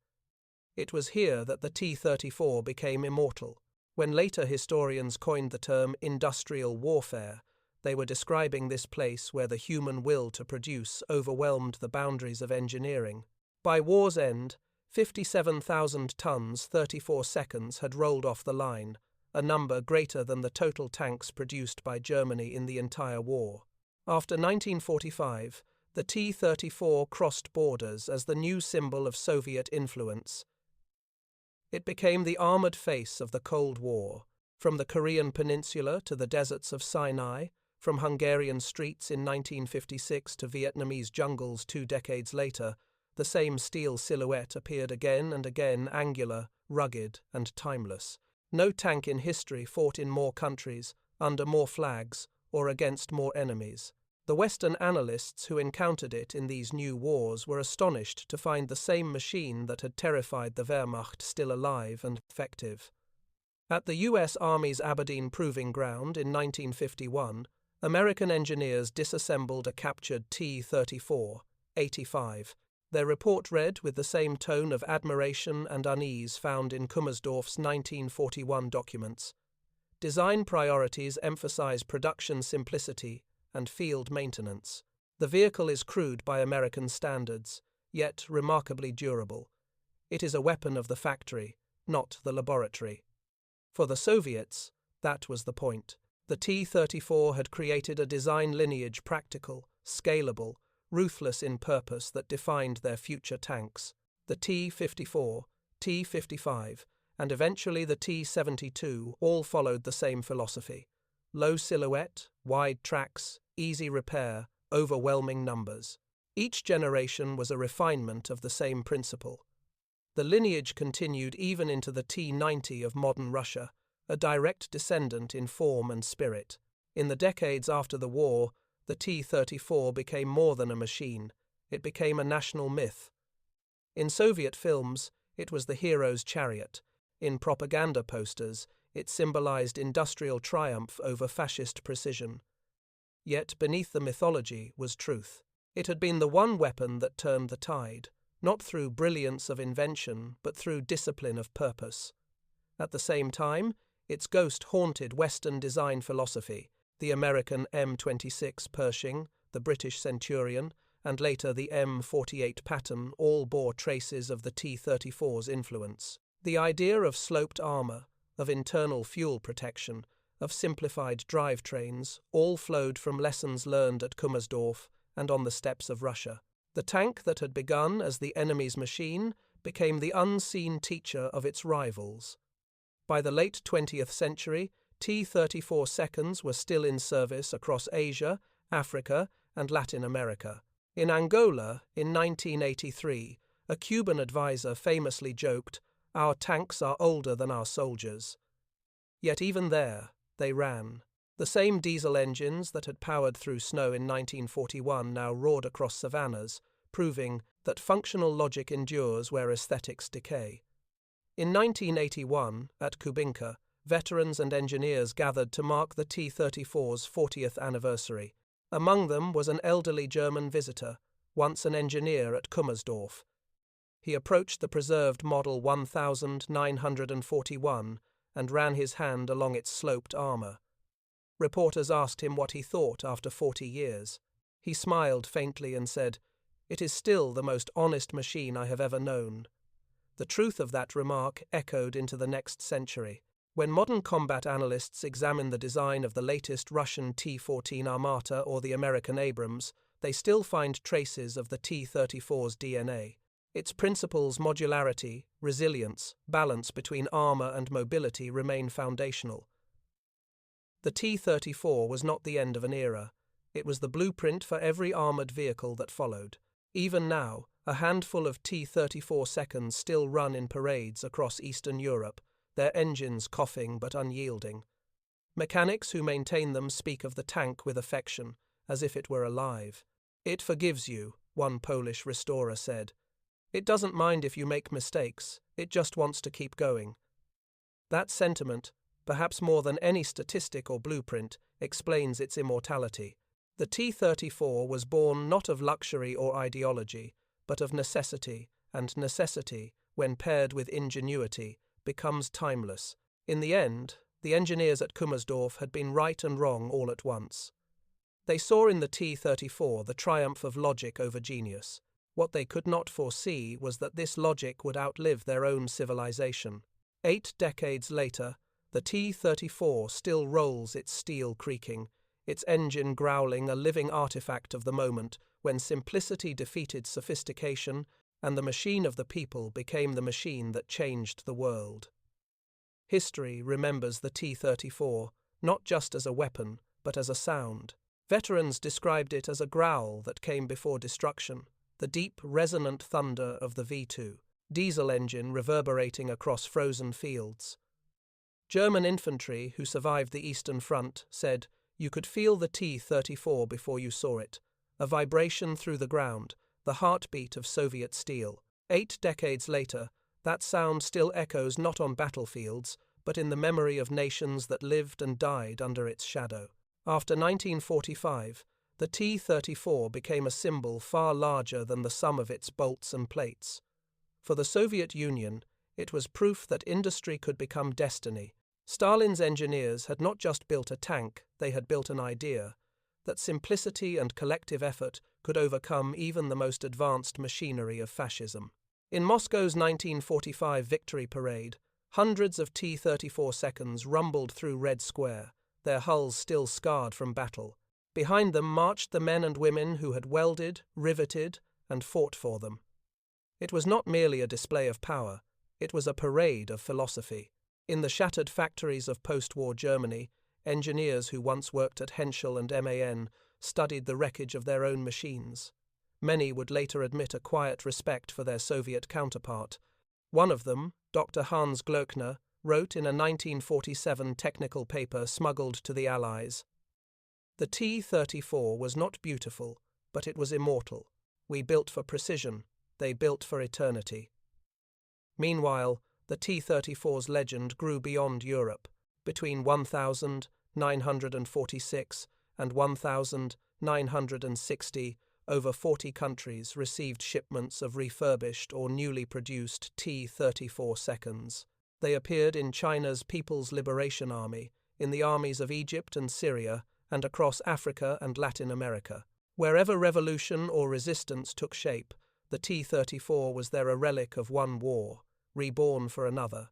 It was here that the T-34 became immortal. When later historians coined the term industrial warfare, they were describing this place where the human will to produce overwhelmed the boundaries of engineering. By war's end, 57,000 tons 34 seconds had rolled off the line, a number greater than the total tanks produced by Germany in the entire war. After 1945, the T-34 crossed borders as the new symbol of Soviet influence. It became the armored face of the Cold War, from the Korean peninsula to the deserts of Sinai, from Hungarian streets in 1956 to Vietnamese jungles 2 decades later. The same steel silhouette appeared again and again, angular, rugged, and timeless. No tank in history fought in more countries, under more flags, or against more enemies. The Western analysts who encountered it in these new wars were astonished to find the same machine that had terrified the Wehrmacht still alive and effective. At the U.S. Army's Aberdeen Proving Ground in 1951, American engineers disassembled a captured T-34, 85. Their report read with the same tone of admiration and unease found in Kummersdorf's 1941 documents. Design priorities emphasize production simplicity and field maintenance. The vehicle is crude by American standards, yet remarkably durable. It is a weapon of the factory, not the laboratory. For the Soviets, that was the point. The T-34 had created a design lineage practical, scalable, ruthless in purpose that defined their future tanks. The T-54, T-55, and eventually the T-72 all followed the same philosophy. Low silhouette, wide tracks, easy repair, overwhelming numbers. Each generation was a refinement of the same principle. The lineage continued even into the T-90 of modern Russia, a direct descendant in form and spirit. In the decades after the war, the T-34 became more than a machine. It became a national myth. In Soviet films, it was the hero's chariot. In propaganda posters, it symbolized industrial triumph over fascist precision. Yet beneath the mythology was truth. It had been the one weapon that turned the tide, not through brilliance of invention, but through discipline of purpose. At the same time, its ghost haunted Western design philosophy. The American M26 Pershing, the British Centurion, and later the M48 Patton all bore traces of the T-34's influence. The idea of sloped armor, of internal fuel protection, of simplified drivetrains, all flowed from lessons learned at Kummersdorf and on the steppes of Russia. The tank that had begun as the enemy's machine became the unseen teacher of its rivals. By the late 20th century, T-34 seconds were still in service across Asia, Africa, and Latin America. In Angola, in 1983, a Cuban advisor famously joked, "Our tanks are older than our soldiers." Yet even there, they ran. The same diesel engines that had powered through snow in 1941 now roared across savannas, proving that functional logic endures where aesthetics decay. In 1981, at Kubinka, veterans and engineers gathered to mark the T-34's 40th anniversary. Among them was an elderly German visitor, once an engineer at Kummersdorf. He approached the preserved Model 1941 and ran his hand along its sloped armor. Reporters asked him what he thought after 40 years. He smiled faintly and said, "It is still the most honest machine I have ever known." The truth of that remark echoed into the next century. When modern combat analysts examine the design of the latest Russian T-14 Armata or the American Abrams, they still find traces of the T-34's DNA. Its principles, modularity, resilience, balance between armor and mobility remain foundational. The T-34 was not the end of an era. It was the blueprint for every armored vehicle that followed. Even now, a handful of T-34 seconds still run in parades across Eastern Europe, their engines coughing but unyielding. Mechanics who maintain them speak of the tank with affection, as if it were alive. "It forgives you," one Polish restorer said. "It doesn't mind if you make mistakes, it just wants to keep going." That sentiment, perhaps more than any statistic or blueprint, explains its immortality. The T-34 was born not of luxury or ideology, but of necessity, and necessity, when paired with ingenuity, becomes timeless. In the end, the engineers at Kummersdorf had been right and wrong all at once. They saw in the T-34 the triumph of logic over genius. What they could not foresee was that this logic would outlive their own civilization. 8 decades later, the T-34 still rolls its steel creaking, its engine growling, a living artifact of the moment when simplicity defeated sophistication and the machine of the people became the machine that changed the world. History remembers the T-34, not just as a weapon, but as a sound. Veterans described it as a growl that came before destruction, the deep, resonant thunder of the V2, diesel engine reverberating across frozen fields. German infantry who survived the Eastern Front said, "You could feel the T-34 before you saw it, a vibration through the ground, the heartbeat of Soviet steel." 8 decades later, that sound still echoes not on battlefields, but in the memory of nations that lived and died under its shadow. After 1945, the T-34 became a symbol far larger than the sum of its bolts and plates. For the Soviet Union, it was proof that industry could become destiny. Stalin's engineers had not just built a tank, they had built an idea, that simplicity and collective effort could overcome even the most advanced machinery of fascism. In Moscow's 1945 Victory Parade, hundreds of T-34 seconds rumbled through Red Square, their hulls still scarred from battle. Behind them marched the men and women who had welded, riveted, and fought for them. It was not merely a display of power, it was a parade of philosophy. In the shattered factories of post-war Germany, engineers who once worked at Henschel and MAN studied the wreckage of their own machines. Many would later admit a quiet respect for their Soviet counterpart. One of them, Dr. Hans Glöckner, wrote in a 1947 technical paper smuggled to the Allies, "The T-34 was not beautiful, but it was immortal. We built for precision, they built for eternity." Meanwhile, the T-34's legend grew beyond Europe. Between 1946 and 1960, over 40 countries received shipments of refurbished or newly produced T-34 seconds. They appeared in China's People's Liberation Army, in the armies of Egypt and Syria, and across Africa and Latin America. Wherever revolution or resistance took shape, the T-34 was there a relic of one war, reborn for another.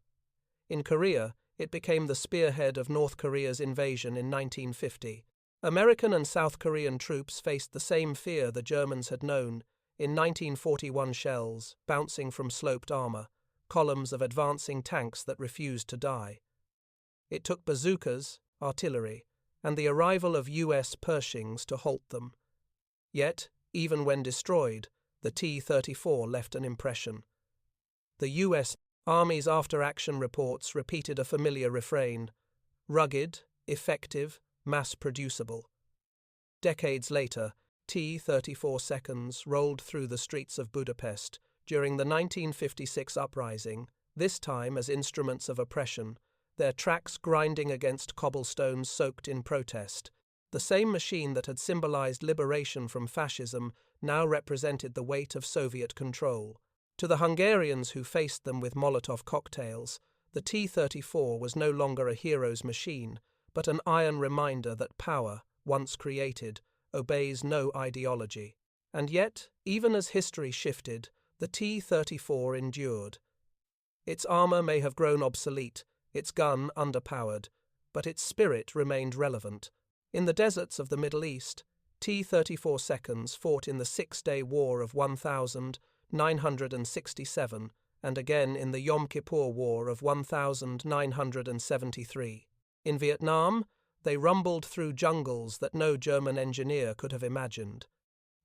In Korea, it became the spearhead of North Korea's invasion in 1950. American and South Korean troops faced the same fear the Germans had known in 1941 shells bouncing from sloped armor, columns of advancing tanks that refused to die. It took bazookas, artillery, and the arrival of U.S. Pershings to halt them. Yet, even when destroyed, the T-34 left an impression. The U.S. Army's after-action reports repeated a familiar refrain: rugged, effective, mass-producible. Decades later, T-34 seconds rolled through the streets of Budapest during the 1956 uprising, this time as instruments of oppression, their tracks grinding against cobblestones soaked in protest. The same machine that had symbolized liberation from fascism now represented the weight of Soviet control. To the Hungarians who faced them with Molotov cocktails, the T-34 was no longer a hero's machine, but an iron reminder that power, once created, obeys no ideology. And yet, even as history shifted, the T-34 endured. Its armor may have grown obsolete, its gun underpowered, but its spirit remained relevant. In the deserts of the Middle East, T-34 seconds fought in the Six-Day War of 1967 and again in the Yom Kippur War of 1973. In Vietnam, they rumbled through jungles that no German engineer could have imagined.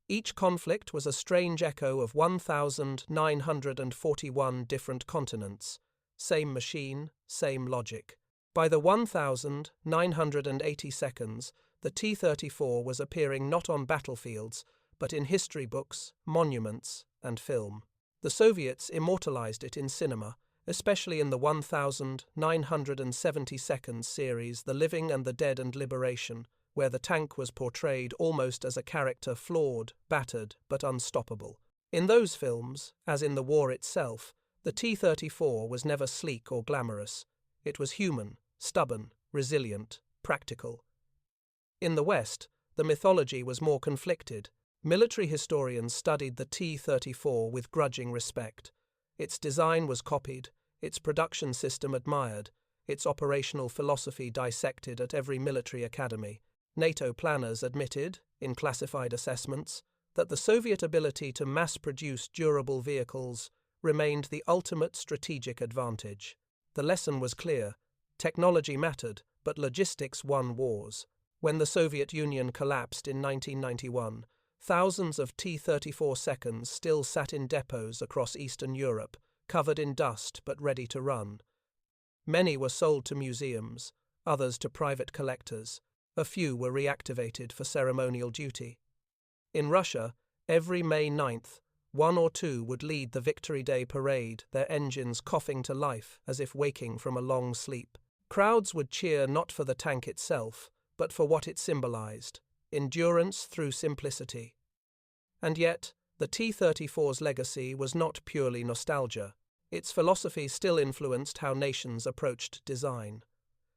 Each conflict was a strange echo of 1,941 different continents. Same machine, same logic. By the 1,980 seconds, the T-34 was appearing not on battlefields, but in history books, monuments, and film. The Soviets immortalized it in cinema, especially in the 1,970 seconds series The Living and the Dead and Liberation, where the tank was portrayed almost as a character flawed, battered, but unstoppable. In those films, as in the war itself, the T-34 was never sleek or glamorous. It was human, stubborn, resilient, practical. In the West, the mythology was more conflicted. Military historians studied the T-34 with grudging respect. Its design was copied, its production system admired, its operational philosophy dissected at every military academy. NATO planners admitted, in classified assessments, that the Soviet ability to mass-produce durable vehicles remained the ultimate strategic advantage. The lesson was clear: technology mattered, but logistics won wars. When the Soviet Union collapsed in 1991, thousands of T-34 seconds still sat in depots across Eastern Europe, covered in dust but ready to run. Many were sold to museums, others to private collectors. A few were reactivated for ceremonial duty. In Russia, every May 9th, one or two would lead the Victory Day parade, their engines coughing to life as if waking from a long sleep. Crowds would cheer not for the tank itself, but for what it symbolized: endurance through simplicity. And yet, the T-34's legacy was not purely nostalgia. Its philosophy still influenced how nations approached design.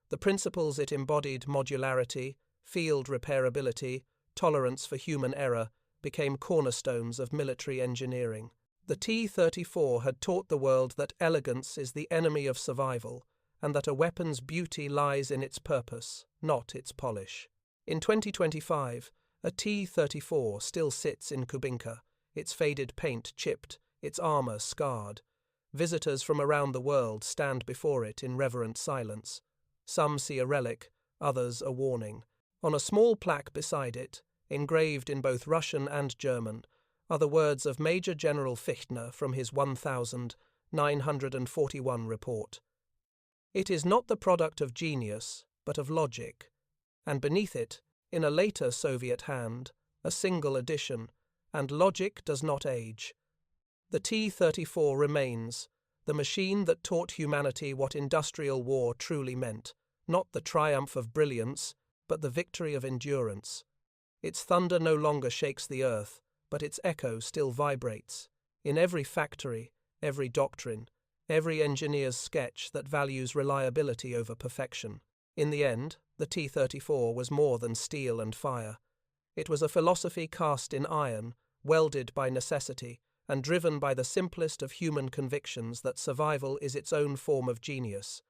The principles it embodied, modularity, field repairability, tolerance for human error, became cornerstones of military engineering. The T-34 had taught the world that elegance is the enemy of survival, and that a weapon's beauty lies in its purpose, not its polish. In 2025, a T-34 still sits in Kubinka, its faded paint chipped, its armor scarred. Visitors from around the world stand before it in reverent silence. Some see a relic, others a warning. On a small plaque beside it, engraved in both Russian and German, are the words of Major General Fichtner from his 1941 report. It is not the product of genius, but of logic, and beneath it, in a later Soviet hand, a single edition, and logic does not age. The T-34 remains, the machine that taught humanity what industrial war truly meant, not the triumph of brilliance, but the victory of endurance. Its thunder no longer shakes the earth, but its echo still vibrates, in every factory, every doctrine, every engineer's sketch that values reliability over perfection. In the end, the T-34 was more than steel and fire. It was a philosophy cast in iron, welded by necessity, and driven by the simplest of human convictions that survival is its own form of genius,